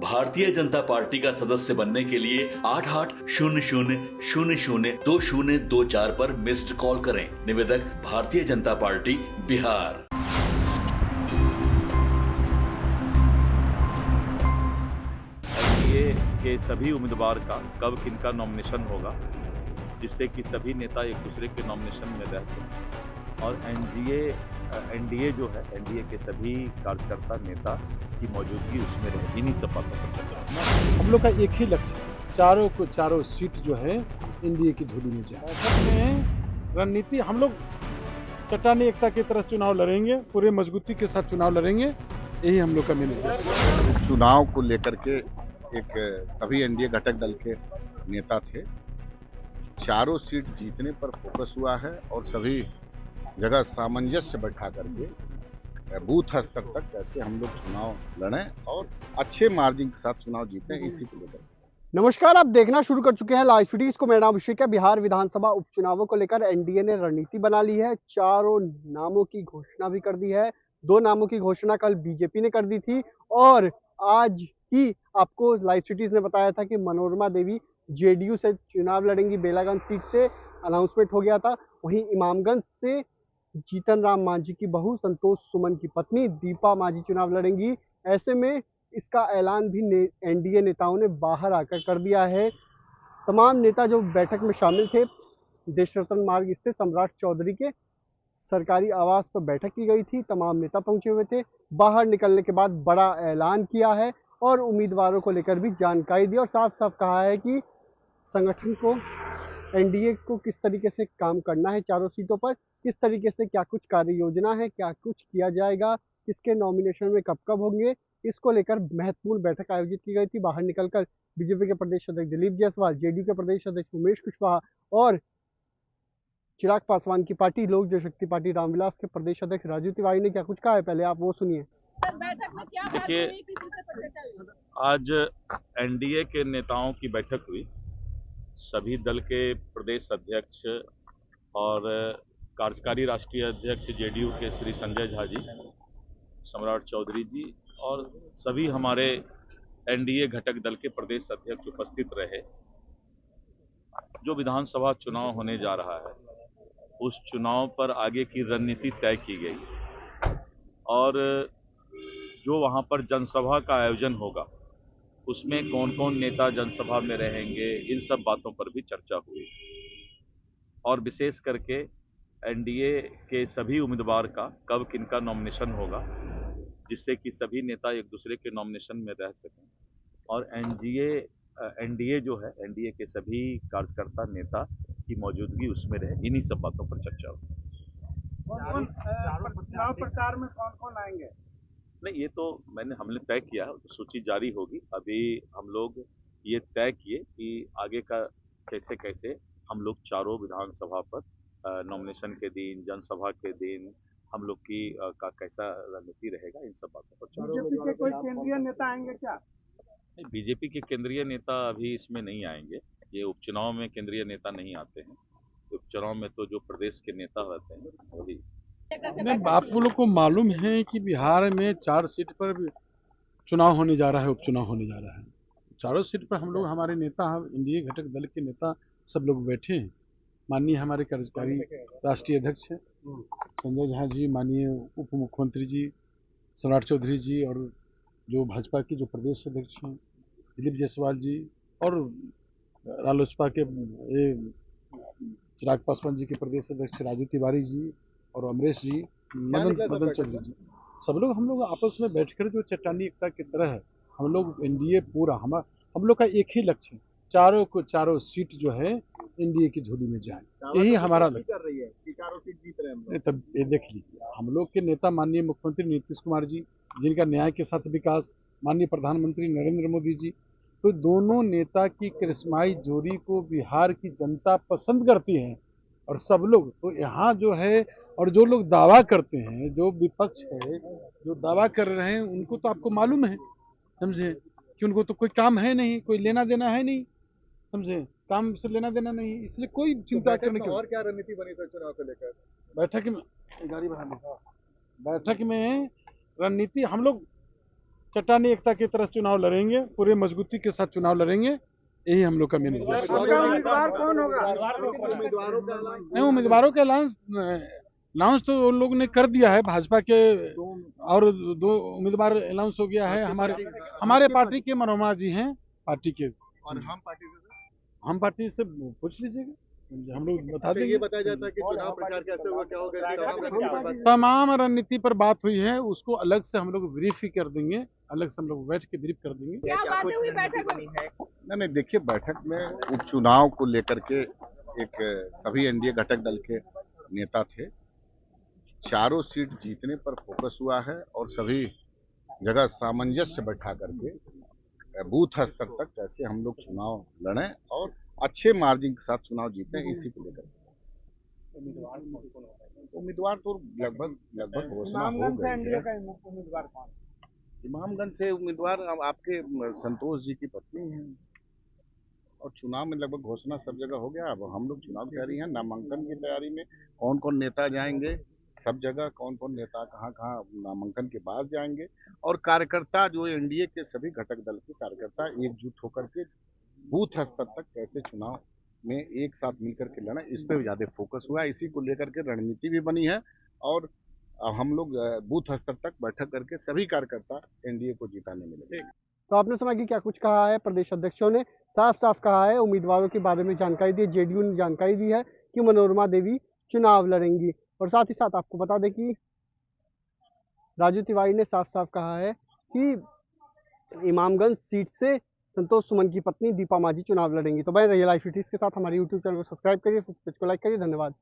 Bharatiya Janata party का सदस्य बनने के लिए 8800002024 पर मिस्ड कॉल करें। निवेदक भारतीय जनता पार्टी बिहार। एनडीए के सभी उम्मीदवार का कब किनका नॉमिनेशन होगा, जिससे कि सभी नेता एक दूसरे के नॉमिनेशन में रह सकें और एनडीए जो है, एनडीए के सभी कार्यकर्ता नेता की मौजूदगी उसमें रहेगी। इन्हीं सब बातों पर चर्चा होगी। हम लोग का एक ही लक्ष्य, चारों सीट जो है एनडीए की झोली में जाए। में रणनीति हम लोग चट्टानी एकता की तरह चुनाव लड़ेंगे, पूरे मजबूती के साथ चुनाव लड़ेंगे, यही हम लोग का मेन उद्देश्य। चुनाव को लेकर के एक सभी एनडीए घटक दल के नेता थे, चारों सीट जीतने पर फोकस हुआ है और सभी जगह सामंजस्य बैठा करके बूथ स्तर तक कैसे हम लोग चुनाव लड़ें और अच्छे मार्जिन के साथ चुनाव जीतें, इसी को लेकर। नमस्कार, आप देखना शुरू कर चुके हैं लाइव सिटीज को। मेरा नाम अभिषेक है। बिहार विधानसभा उपचुनावों को लेकर एनडीए ने रणनीति बना ली है। चारों नामों की घोषणा भी कर दी है। 2 नामों की घोषणा कल बीजेपी ने कर दी थी और आज ही आपको लाइव सिटीज ने बताया था कि मनोरमा देवी जेडीयू से चुनाव लड़ेंगी। बेलागंज सीट से अनाउंसमेंट हो गया था। वहीं इमामगंज से जीतन राम मांझी की बहू संतोष सुमन की पत्नी दीपा मांझी चुनाव लड़ेंगी। ऐसे में इसका ऐलान भी एनडीए नेताओं ने बाहर आकर कर दिया है। तमाम नेता जो बैठक में शामिल थे, देश रत्न मार्ग स्थित सम्राट चौधरी के सरकारी आवास पर बैठक की गई थी। तमाम नेता पहुंचे हुए थे। बाहर निकलने के बाद बड़ा ऐलान किया है और उम्मीदवारों को लेकर भी जानकारी दी और साफ साफ कहा है कि संगठन को, एनडीए को किस तरीके से काम करना है, चारों सीटों पर किस तरीके से क्या कुछ कार्य योजना है, क्या कुछ किया जाएगा, किसके नॉमिनेशन में कब कब होंगे, इसको लेकर महत्वपूर्ण बैठक आयोजित की गई थी। बाहर निकलकर बीजेपी के प्रदेश अध्यक्ष दिलीप जायसवाल, जेडीयू के प्रदेश अध्यक्ष उमेश कुशवाहा और चिराग पासवान की पार्टी लोक जनशक्ति पार्टी रामविलास के प्रदेश अध्यक्ष राजू तिवारी ने क्या कुछ कहा है, पहले आप वो सुनिए। देखिए, आज एनडीए के नेताओं की बैठक हुई। सभी दल के प्रदेश अध्यक्ष और कार्यकारी राष्ट्रीय अध्यक्ष जेडीयू के श्री संजय झा जी, सम्राट चौधरी जी और सभी हमारे एनडीए घटक दल के प्रदेश अध्यक्ष उपस्थित रहे। जो विधानसभा चुनाव होने जा रहा है, उस चुनाव पर आगे की रणनीति तय की गई और जो वहां पर जनसभा का आयोजन होगा, उसमें कौन कौन नेता जनसभा में रहेंगे, इन सब बातों पर भी चर्चा हुई और विशेष करके एनडीए के सभी उम्मीदवार का कब किनका नॉमिनेशन होगा, जिससे कि सभी नेता एक दूसरे के नॉमिनेशन में रह सकें और एनडीए जो है, एनडीए के सभी कार्यकर्ता नेता की मौजूदगी उसमें रहे। इन्हीं सब बातों पर चर्चा होगी। चुनाव प्रचार में कौन कौन आएंगे? नहीं, ये तो हमने तय किया है, तो सूची जारी होगी। अभी हम लोग ये तय किए कि आगे का कैसे कैसे हम लोग चारों विधानसभा पर नॉमिनेशन के दिन, जनसभा के दिन हम लोग की का कैसा रणनीति रहेगा, इन सब बातों पर चर्चा। बीजेपी के कोई केंद्रीय नेता आएंगे क्या? नहीं, बीजेपी के केंद्रीय नेता अभी इसमें नहीं आएंगे। ये उपचुनाव में केंद्रीय नेता नहीं आते हैं। उपचुनाव में तो जो प्रदेश के नेता रहते हैं वही। नहीं, आप लोग को मालूम है कि बिहार में 4 सीट पर चुनाव होने जा रहा है, उपचुनाव होने जा रहा है। चारों सीट पर हम लोग, हमारे नेता, एनडीए घटक दल के नेता सब लोग बैठे हैं। माननीय हमारे कार्यकारी राष्ट्रीय अध्यक्ष हैं संजय झा जी, माननीय उप मुख्यमंत्री जी सम्राट चौधरी जी और जो भाजपा के जो प्रदेश अध्यक्ष हैं दिलीप जायसवाल जी और रालोसपा के चिराग पासवान जी के प्रदेश अध्यक्ष राजू तिवारी जी और अमरेश जी, मदन चंद्र जी, सब लोग हम लोग आपस में बैठकर जो चट्टानी एकता की तरह है, हम लोग एनडीए पूरा हम लोग का एक ही लक्ष्य है, चारों सीट जो है एनडीए की झोली में जाए, यही हमारा लक्ष्य कर रही है कि चारों सीट जीत रहे हैं। तब ये देख लीजिए, हम लोग के नेता माननीय मुख्यमंत्री नीतीश कुमार जी, जिनका न्याय के साथ विकास, माननीय प्रधानमंत्री नरेंद्र मोदी जी, तो दोनों नेता की करिश्माई जोड़ी को बिहार की जनता पसंद करती है और सब लोग तो यहाँ जो है, और जो लोग दावा करते हैं, जो विपक्ष है जो दावा कर रहे हैं, उनको तो आपको मालूम है, समझे, कि उनको तो कोई काम है नहीं, कोई लेना देना है नहीं, समझे, काम से लेना देना नहीं, इसलिए कोई चिंता करने की। और क्या रणनीति बनी था चुनाव को लेकर? बैठक में गाड़ी बढ़ा, बैठक में रणनीति हम लोग चट्टानी एकता की तरह चुनाव लड़ेंगे, पूरे मजबूती के साथ चुनाव लड़ेंगे, यही हम लोग का मेन उद्देश्य है। उम्मीदवार कौन होगा? नहीं, उम्मीदवारों के अनाउंस तो उन लोगों ने कर दिया है, भाजपा के और 2 उम्मीदवार अनाउंस हो गया है। हमारे पार्टी के मनोरमा जी हैं, पार्टी के। और हम पार्टी से पूछ लीजिएगा, हम लोग बता देंगे। ये बताया जाता है कि चुनाव प्रचार कैसे हुआ, क्या होगा? तमाम रणनीति पर बात हुई है, उसको अलग से हम लोग ब्रीफ ही कर देंगे, अलग से हम लोग बैठ के ब्रीफ कर देंगे। क्या बातें हुई बैठक में? नहीं, देखिए, बैठक में उपचुनाव को लेकर के एक सभी एनडीए घटक दल के नेता थे। चारों सीट जीतने पर फोकस हुआ है और सभी जगह सामंजस्य बैठा करके बूथ स्तर तक कैसे हम लोग चुनाव लड़ें और अच्छे मार्जिन के साथ चुनाव जीतें, इसी को लेकर उम्मीदवार तो लगभग घोषणा हो गई है। इमामगंज से उम्मीदवार अब आपके संतोष जी की पत्नी हैं और चुनाव में लगभग घोषणा सब जगह हो गया। अब हम लोग चुनाव की तैयारी है, नामांकन की तैयारी में कौन कौन नेता जाएंगे, सब जगह कौन कौन नेता कहाँ कहाँ नामांकन के बाद जाएंगे और कार्यकर्ता जो एनडीए के सभी घटक दल के कार्यकर्ता एकजुट होकर के बूथ स्तर तक कैसे चुनाव में एक साथ मिलकर के लड़ें, इस पे ज्यादा फोकस हुआ है। इसी को लेकर के रणनीति भी बनी है और हम लोग बूथ स्तर तक बैठक करके सभी कार्यकर्ता एनडीए को जिताने में लगे। तो आपने सुना कि क्या कुछ कहा है प्रदेश अध्यक्षों ने, साफ साफ कहा है, उम्मीदवारों के बारे में जानकारी दी। जेडीयू ने जानकारी दी है कि मनोरमा देवी चुनाव लड़ेंगी और साथ ही साथ आपको बता दें कि राजू तिवारी ने साफ साफ कहा है कि इमामगंज सीट से संतोष सुमन की पत्नी दीपा माझी चुनाव लड़ेंगी। तो बने रहिए लाइव फिटीज के साथ, हमारे यूट्यूब चैनल को सब्सक्राइब करिए, फेसबुक को लाइक करिए। धन्यवाद।